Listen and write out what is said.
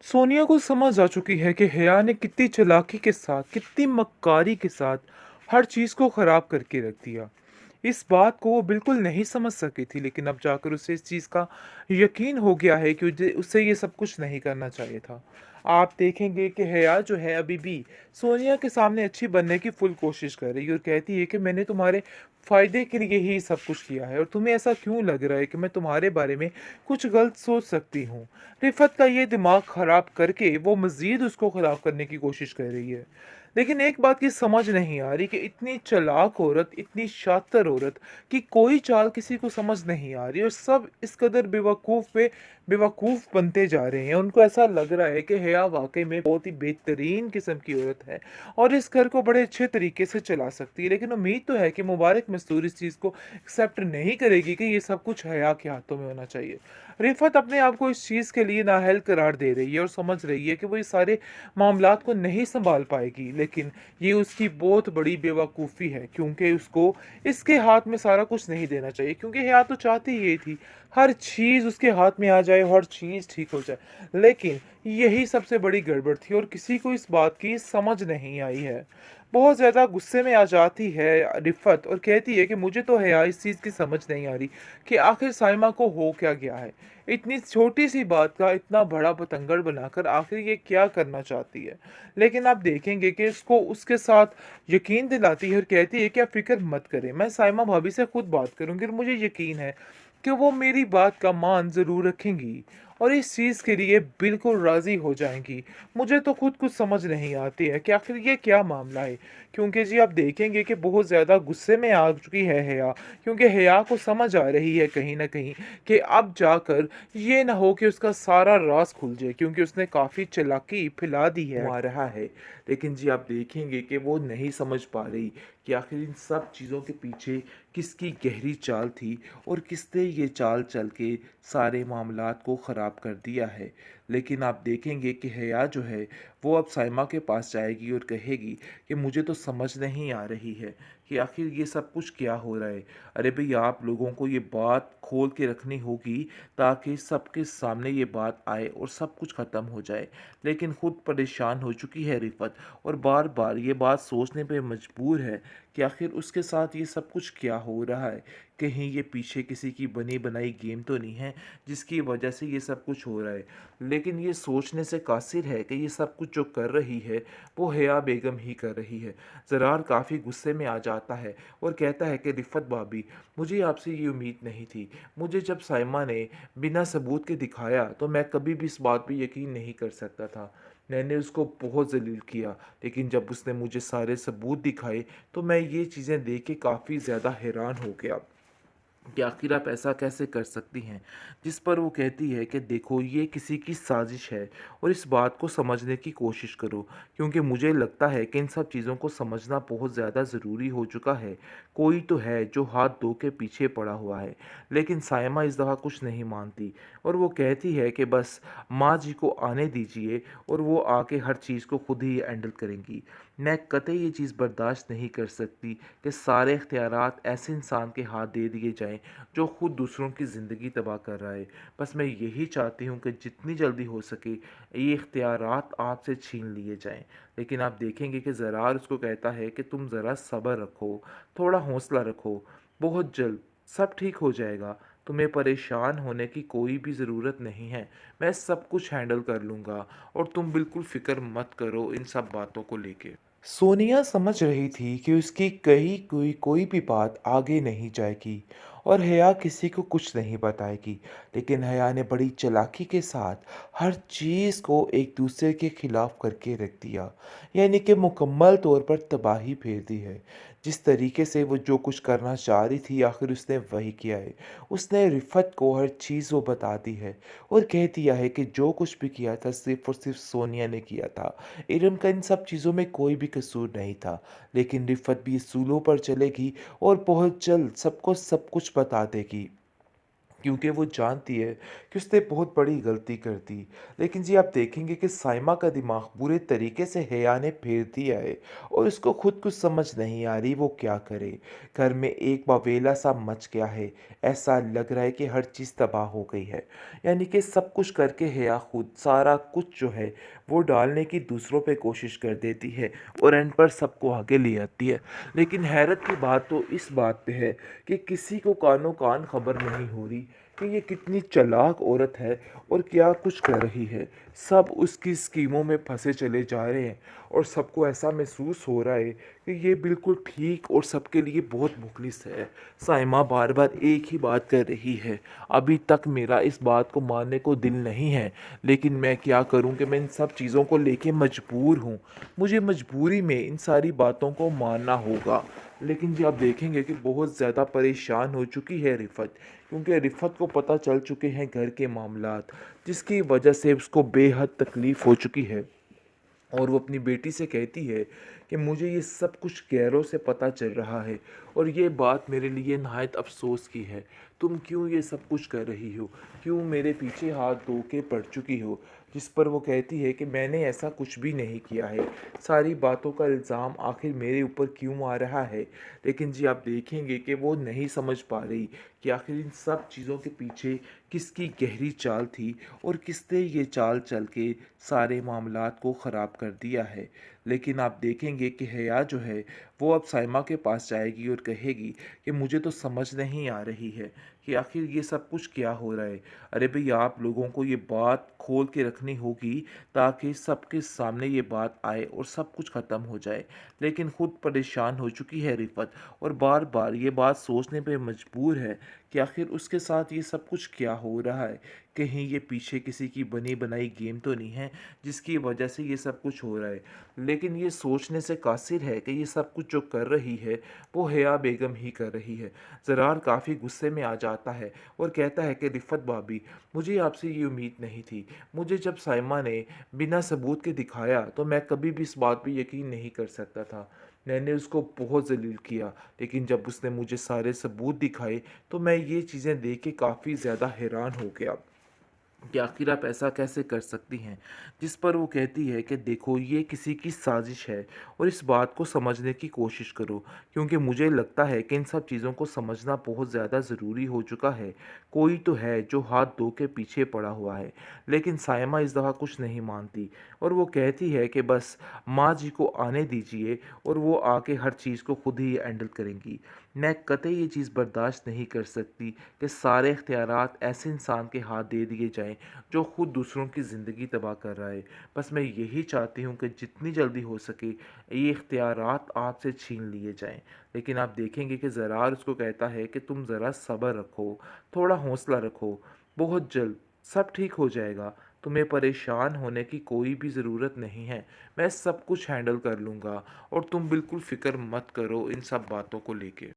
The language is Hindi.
सोनिया को समझ आ चुकी है कि हया ने कितनी चालाकी के साथ, कितनी मक्कारी के साथ हर चीज़ को ख़राब करके रख दिया। इस बात को वो बिल्कुल नहीं समझ सकी थी, लेकिन अब जाकर उसे इस चीज़ का यकीन हो गया है कि उसे ये सब कुछ नहीं करना चाहिए था। आप देखेंगे कि हया जो है अभी भी सोनिया के सामने अच्छी बनने की फुल कोशिश कर रही है और कहती है कि मैंने तुम्हारे फ़ायदे के लिए ही सब कुछ किया है और तुम्हें ऐसा क्यों लग रहा है कि मैं तुम्हारे बारे में कुछ गलत सोच सकती हूँ। रिफ़त का ये दिमाग ख़राब करके वो मज़ीद उसको ख़राब करने की कोशिश कर रही है। लेकिन एक बात की समझ नहीं आ रही कि इतनी चालाक औरत, इतनी शातिर औरत कि कोई चाल किसी को समझ नहीं आ रही और सब इस कदर बेवकूफ़ पे बेवकूफ़ बनते जा रहे हैं। उनको ऐसा लग रहा है कि हया वाक़ई में बहुत ही बेहतरीन किस्म की औरत है और इस घर को बड़े अच्छे तरीके से चला सकती है। लेकिन उम्मीद तो है कि मुबारक मस्तूर इस चीज़ को एक्सेप्ट नहीं करेगी कि ये सब कुछ हया के हाथों में होना चाहिए। रिफ़त अपने आप को इस चीज़ के लिए नाअहल करार दे रही है और समझ रही है कि वो ये सारे मामलात को नहीं सँभाल पाएगी, लेकिन ये उसकी बहुत बड़ी बेवकूफ़ी है क्योंकि उसको इसके हाथ में सारा कुछ नहीं देना चाहिए क्योंकि हया तो चाहती यही थी, हर चीज़ उसके हाथ में आ जाए, हर चीज़ ठीक हो जाए। लेकिन यही सबसे बड़ी गड़बड़ थी और किसी को इस बात की समझ नहीं आई है। बहुत ज़्यादा गुस्से में आ जाती है रिफ़त और कहती है कि मुझे तो हया इस चीज़ की समझ नहीं आ रही कि आखिर साइमा को हो क्या गया है। इतनी छोटी-सी बात का इतना बड़ा बतंगड़ बनाकर आखिर ये क्या करना चाहती है। लेकिन आप देखेंगे कि इसको उसके साथ यकीन दिलाती है और कहती है कि आप फ़िक्र मत करें, मैं साइमा भाभी से खुद बात करूँगी और मुझे यकीन है कि वो मेरी बात का मान ज़रूर रखेंगी और इस चीज़ के लिए बिल्कुल राज़ी हो जाएँगी। मुझे तो खुद कुछ समझ नहीं आती है कि आखिर ये क्या मामला है? क्योंकि जी आप देखेंगे कि बहुत ज़्यादा गुस्से में आ चुकी है हया, क्योंकि हया को समझ आ रही है कहीं न कहीं कि अब जाकर ये ना हो कि उसका सारा राज़ खुल जाए क्योंकि उसने काफ़ी चालाकी फैला दी है। आ रहा है, लेकिन जी आप देखेंगे कि वो नहीं समझ पा रही कि आखिर इन सब चीज़ों के पीछे किसकी गहरी चाल थी और किसने ये चाल चल के सारे मामलात को ख़राब कर दिया है। लेकिन आप देखेंगे कि हया जो है वो अब साइमा के पास जाएगी और कहेगी कि मुझे तो समझ नहीं आ रही है कि आखिर ये सब कुछ क्या हो रहा है। अरे भई आप लोगों को ये बात खोल के रखनी होगी ताकि सबके सामने ये बात आए और सब कुछ ख़त्म हो जाए। लेकिन खुद परेशान हो चुकी है रिफ़त और बार-बार ये बात सोचने पे मजबूर है कि आखिर उसके साथ ये सब कुछ क्या हो रहा है। कहीं ये पीछे किसी की बनी बनाई गेम तो नहीं है जिसकी वजह से ये सब कुछ हो रहा है। लेकिन ये सोचने से कासिर है कि ये सब कुछ जो कर रही है वो हया बेगम ही कर रही है। ज़रार काफ़ी गुस्से में आ जाता है और कहता है कि रिफ़त भाभी, मुझे आपसे ये उम्मीद नहीं थी। मुझे जब साइमा ने बिना सबूत के दिखाया तो मैं कभी भी इस बात पे यकीन नहीं कर सकता था। मैंने उसको बहुत ज़लील किया, लेकिन जब उसने मुझे सारे सबूत दिखाए तो मैं ये चीज़ें देख के काफ़ी ज़्यादा हैरान हो गया कि आखिर आप ऐसा कैसे कर सकती हैं। जिस पर वो कहती है कि देखो ये किसी की साजिश है और इस बात को समझने की कोशिश करो, क्योंकि मुझे लगता है कि इन सब चीज़ों को समझना बहुत ज़्यादा ज़रूरी हो चुका है। कोई तो है जो हाथ धो के पीछे पड़ा हुआ है। लेकिन सायमा इस दफ़ा कुछ नहीं मानती और वो कहती है कि बस माँ जी को आने दीजिए और वो आके हर चीज़ को खुद ही हैंडल करेंगी। मैं कतई ये चीज़ बर्दाश्त नहीं कर सकती कि सारे इख्तियारात ऐसे इंसान के हाथ दे दिए जाएँ जो खुद दूसरों की ज़िंदगी तबाह कर रहा है। बस मैं यही चाहती हूँ कि जितनी जल्दी हो सके ये इख्तियारात आपसे छीन लिए जाएँ। लेकिन आप देखेंगे कि ज़रार उसको कहता है कि तुम ज़रा सब्र रखो, थोड़ा हौसला रखो, बहुत जल्द सब ठीक हो जाएगा। तुम्हें परेशान होने की कोई भी ज़रूरत नहीं है। मैं सब कुछ हैंडल कर लूँगा और तुम बिल्कुल फ़िक्र मत करो इन सब बातों को लेके। सोनिया समझ रही थी कि उसकी कही कोई भी बात आगे नहीं जाएगी और हया किसी को कुछ नहीं बताएगी, लेकिन हया ने बड़ी चालाकी के साथ हर चीज़ को एक दूसरे के खिलाफ करके रख दिया, यानी कि मुकम्मल तौर पर तबाही फेर दी है। जिस तरीके से वो जो कुछ करना चाह रही थी आखिर उसने वही किया है। उसने रिफ़त को हर चीज़ वो बता दी है और कह दिया है कि जो कुछ भी किया था सिर्फ़ और सिर्फ़ सोनिया ने किया था। इरम का इन सब चीज़ों में कोई भी कसूर नहीं था, लेकिन रिफ़त भी असूलों पर चलेगी और बहुत जल्द सबको सब कुछ बता देगी। क्योंकि वो जानती है कि उसने बहुत बड़ी गलती कर दी। लेकिन जी आप देखेंगे कि साइमा का दिमाग पूरे तरीके से हेया ने फेर दिया है और उसको खुद कुछ समझ नहीं आ रही वो क्या करे। घर में एक बवेला सा मच गया है। ऐसा लग रहा है कि हर चीज़ तबाह हो गई है। यानी कि सब कुछ करके हेया खुद सारा कुछ जो है वो डालने की दूसरों पे कोशिश कर देती है और एंड पर सबको आगे ले आती है। लेकिन हैरत की बात तो इस बात पे है कि किसी को कानो कान खबर नहीं हो रही कि ये कितनी चालाक औरत है और क्या कुछ कर रही है। सब उसकी स्कीमों में फंसे चले जा रहे हैं और सबको ऐसा महसूस हो रहा है कि ये बिल्कुल ठीक और सबके लिए बहुत मुखलिस है। साइमा बार बार एक ही बात कर रही है। अभी तक मेरा इस बात को मानने को दिल नहीं है, लेकिन मैं क्या करूं कि मैं इन सब चीज़ों को लेके मजबूर हूं। मुझे मजबूरी में इन सारी बातों को मानना होगा। लेकिन जी आप देखेंगे कि बहुत ज़्यादा परेशान हो चुकी है रिफ़त, क्योंकि रिफ़त को पता चल चुके हैं घर के मामलात, जिसकी वजह से उसको बेहद तकलीफ़ हो चुकी है। और वो अपनी बेटी से कहती है कि मुझे ये सब कुछ गैरों से पता चल रहा है और ये बात मेरे लिए नहायत अफ़सोस की है। तुम क्यों ये सब कुछ कर रही हो? क्यों मेरे पीछे हाथ धो के पड़ चुकी हो? जिस पर वो कहती है कि मैंने ऐसा कुछ भी नहीं किया है। सारी बातों का इल्ज़ाम आखिर मेरे ऊपर क्यों आ रहा है? लेकिन जी आप देखेंगे कि वो नहीं समझ पा रही कि आखिर इन सब चीज़ों के पीछे किसकी गहरी चाल थी और किसने ये चाल चल के सारे मामलात को ख़राब कर दिया है। लेकिन आप देखेंगे कि हया जो है वो अब साइमा के पास जाएगी और कहेगी कि मुझे तो समझ नहीं आ रही है कि आखिर ये सब कुछ क्या हो रहा है। अरे भई आप लोगों को ये बात खोल के रखनी होगी ताकि सबके सामने ये बात आए और सब कुछ ख़त्म हो जाए। लेकिन खुद परेशान हो चुकी है रिफ़त और बार-बार ये बात सोचने पे मजबूर है कि आखिर उसके साथ ये सब कुछ क्या हो रहा है। कहीं ये पीछे किसी की बनी बनाई गेम तो नहीं है जिसकी वजह से ये सब कुछ हो रहा है। लेकिन ये सोचने से कासिर है कि ये सब कुछ जो कर रही है वो हया बेगम ही कर रही है। ज़रार काफ़ी गुस्से में आ जाता है और कहता है कि रिफ़त भाभी, मुझे आपसे ये उम्मीद नहीं थी। मुझे जब साइमा ने बिना सबूत के दिखाया तो मैं कभी भी इस बात पे यकीन नहीं कर सकता था। मैंने उसको बहुत ज़लील किया, लेकिन जब उसने मुझे सारे सबूत दिखाए तो मैं ये चीज़ें देख के काफ़ी ज़्यादा हैरान हो गया कि आखिर आप ऐसा कैसे कर सकती हैं। जिस पर वो कहती है कि देखो ये किसी की साजिश है और इस बात को समझने की कोशिश करो, क्योंकि मुझे लगता है कि इन सब चीज़ों को समझना बहुत ज़्यादा ज़रूरी हो चुका है। कोई तो है जो हाथ धो के पीछे पड़ा हुआ है। लेकिन सायमा इस दफ़ा कुछ नहीं मानती और वो कहती है कि बस माँ जी को आने दीजिए और वो आके हर चीज़ को खुद ही हैंडल करेंगी। मैं कतई ये चीज़ बर्दाश्त नहीं कर सकती कि सारे इख्तियारात ऐसे इंसान के हाथ दे दिए जाएँ जो खुद दूसरों की ज़िंदगी तबाह कर रहा है। बस मैं यही चाहती हूँ कि जितनी जल्दी हो सके ये इख्तियारात आपसे छीन लिए जाएँ। लेकिन आप देखेंगे कि ज़रार उसको कहता है कि तुम ज़रा सब्र रखो, थोड़ा हौसला रखो, बहुत जल्द सब ठीक हो जाएगा। तुम्हें परेशान होने की कोई भी ज़रूरत नहीं है। मैं सब कुछ हैंडल कर लूँगा और तुम बिल्कुल फ़िक्र मत करो इन सब बातों को लेके।